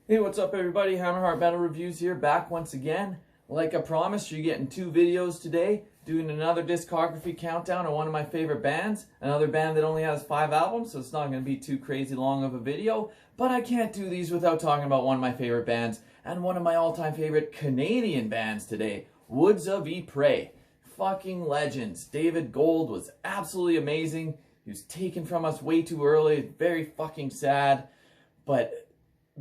Hey, what's up everybody? Hammerheart Metal Reviews here, back once again. Like I promised, you're getting 2 videos today, doing another discography countdown of one of my favorite bands, another band that only has 5 albums, so it's not going to be too crazy long of a video, but I can't do these without talking about one of my favorite bands, and one of my all-time favorite Canadian bands today, Woods of Ypres. Fucking legends. David Gold was absolutely amazing. He was taken from us way too early, very fucking sad, but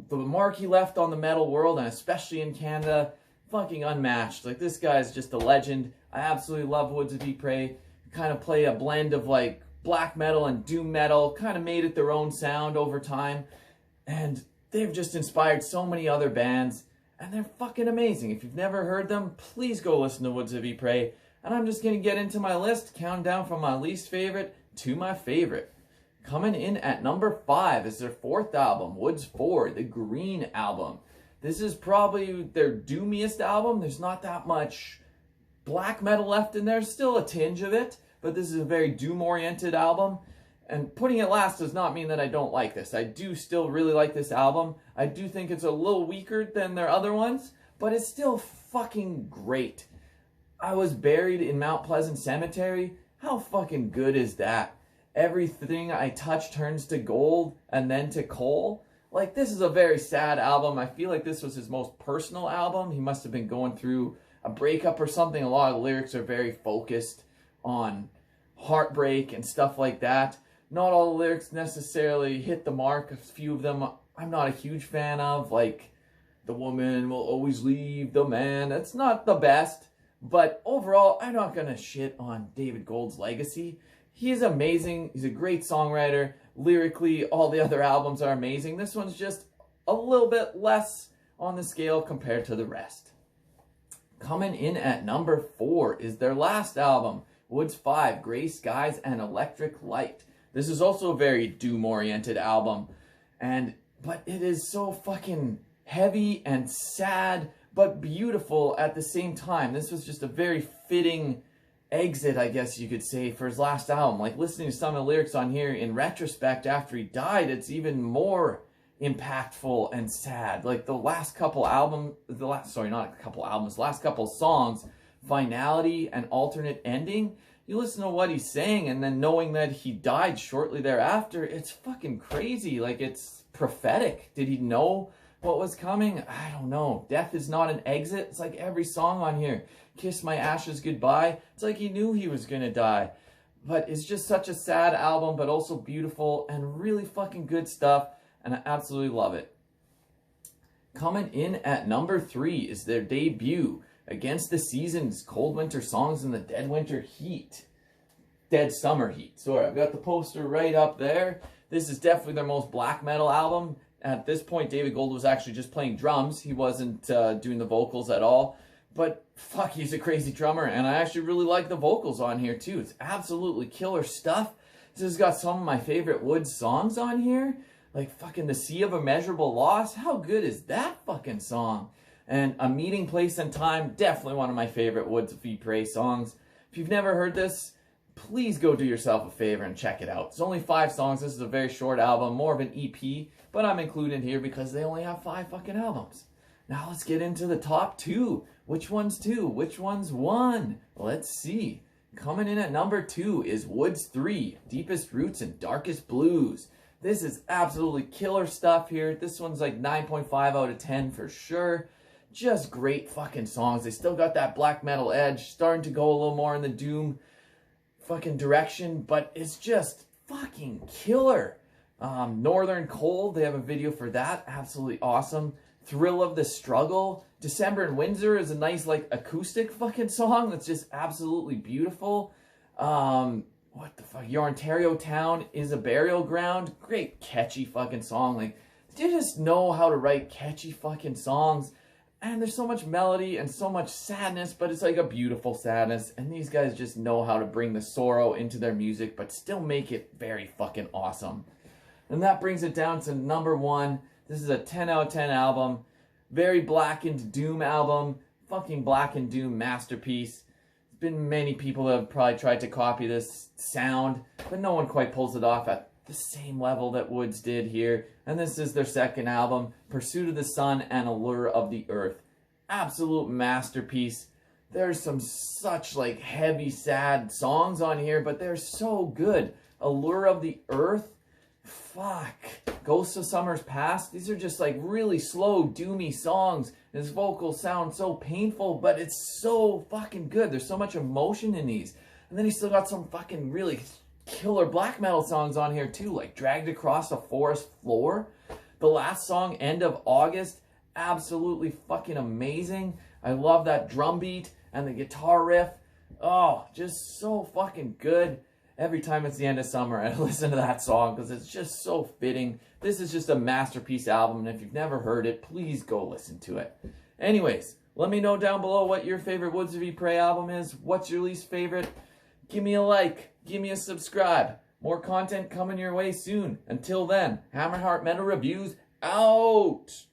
the mark he left on the metal world, and especially in Canada, fucking unmatched. Like, this guy is just a legend. I absolutely love Woods of Ypres. Kind of play a blend of like black metal and doom metal, kind of made it their own sound over time, and they've just inspired so many other bands, and they're fucking amazing. If you've never heard them, please go listen to Woods of Ypres. And I'm just gonna get into my list, count down from my least favorite to my favorite. Coming in at number 5 is their 4th album, Woods 4, the Green Album. This is probably their doomiest album. There's not that much black metal left in there, still a tinge of it, but this is a very doom-oriented album. And putting it last does not mean that I don't like this. I do still really like this album. I do think it's a little weaker than their other ones, but it's still fucking great. I Was Buried in Mount Pleasant Cemetery. How fucking good is that? Everything I touch turns to gold and then to coal. Like, this is a very sad album. I feel like this was his most personal album. He must have been going through a breakup or something. A lot of the lyrics are very focused on heartbreak and stuff like that. Not all the lyrics necessarily hit the mark. A few of them I'm not a huge fan of, like "The woman will always leave the man." That's not the best, but overall, I'm not gonna shit on David Gold's legacy. He is amazing. He's a great songwriter. Lyrically, all the other albums are amazing. This one's just a little bit less on the scale compared to the rest. Coming in at number 4 is their last album, Woods 5, Gray Skies and Electric Light. This is also a very doom-oriented album, but it is so fucking heavy and sad, but beautiful at the same time. This was just a very fitting exit, I guess you could say, for his last album. Like, listening to some of the lyrics on here in retrospect after he died, it's even more impactful and sad. Like, the last couple songs, Finality and Alternate Ending, you listen to what he's saying, and then knowing that he died shortly thereafter, it's fucking crazy. Like, it's prophetic. Did he know what was coming? I don't know. Death is not an exit. It's like every song on here. Kiss My Ashes Goodbye. It's like he knew he was gonna die. But it's just such a sad album, but also beautiful and really fucking good stuff, and I absolutely love it. Coming in at number 3 is their debut, Against the Seasons, Cold Winter Songs in the Dead Summer Heat. Sorry, I've got the poster right up there. This is definitely their most black metal album. At this point, David Gold was actually just playing drums. He wasn't doing the vocals at all. But fuck, he's a crazy drummer, and I actually really like the vocals on here too. It's absolutely killer stuff. This has got some of my favorite Woods songs on here, like fucking The Sea of Immeasurable Loss. How good is that fucking song? And A Meeting Place and Time, definitely one of my favorite Woods of Ypres songs. If you've never heard this, please go do yourself a favor and check it out. It's only 5 songs. This is a very short album, more of an EP, but I'm included here because they only have 5 fucking albums. Now let's get into the top 2. Which one's 2? Which one's 1? Let's see. Coming in at number 2 is Woods 3, Deepest Roots and Darkest Blues. This is absolutely killer stuff here. This one's like 9.5 out of 10 for sure. Just great fucking songs. They still got that black metal edge, starting to go a little more in the doom fucking direction, but it's just fucking killer. Northern Cold, they have a video for that. Absolutely awesome. Thrill of the Struggle. December in Windsor is a nice, like, acoustic fucking song that's just absolutely beautiful. What the fuck? Your Ontario Town is a Burial Ground. Great catchy fucking song. Like, they just know how to write catchy fucking songs. And there's so much melody and so much sadness, but it's like a beautiful sadness. And these guys just know how to bring the sorrow into their music, but still make it very fucking awesome. And that brings it down to number 1. This is a 10 out of 10 album. Very blackened doom album. Fucking blackened doom masterpiece. There's been many people that have probably tried to copy this sound, but no one quite pulls it off the same level that Woods did here. And this is their second album, Pursuit of the Sun and Allure of the Earth. Absolute masterpiece. There's some such like heavy, sad songs on here, but they're so good. Allure of the Earth, fuck. Ghosts of Summers Past, these are just like really slow, doomy songs. His vocals sound so painful, but it's so fucking good. There's so much emotion in these. And then he's still got some fucking really killer black metal songs on here too, like Dragged Across a Forest Floor. The last song, End of August, absolutely fucking amazing. I love that drum beat and the guitar riff. Oh, just so fucking good. Every time it's the end of summer, I listen to that song because it's just so fitting. This is just a masterpiece album, and if you've never heard it, please go listen to it. Anyways, let me know down below what your favorite Woods of Ypres album is. What's your least favorite? Give me a like. Give me a subscribe. More content coming your way soon. Until then, Hammerheart Metal Reviews out!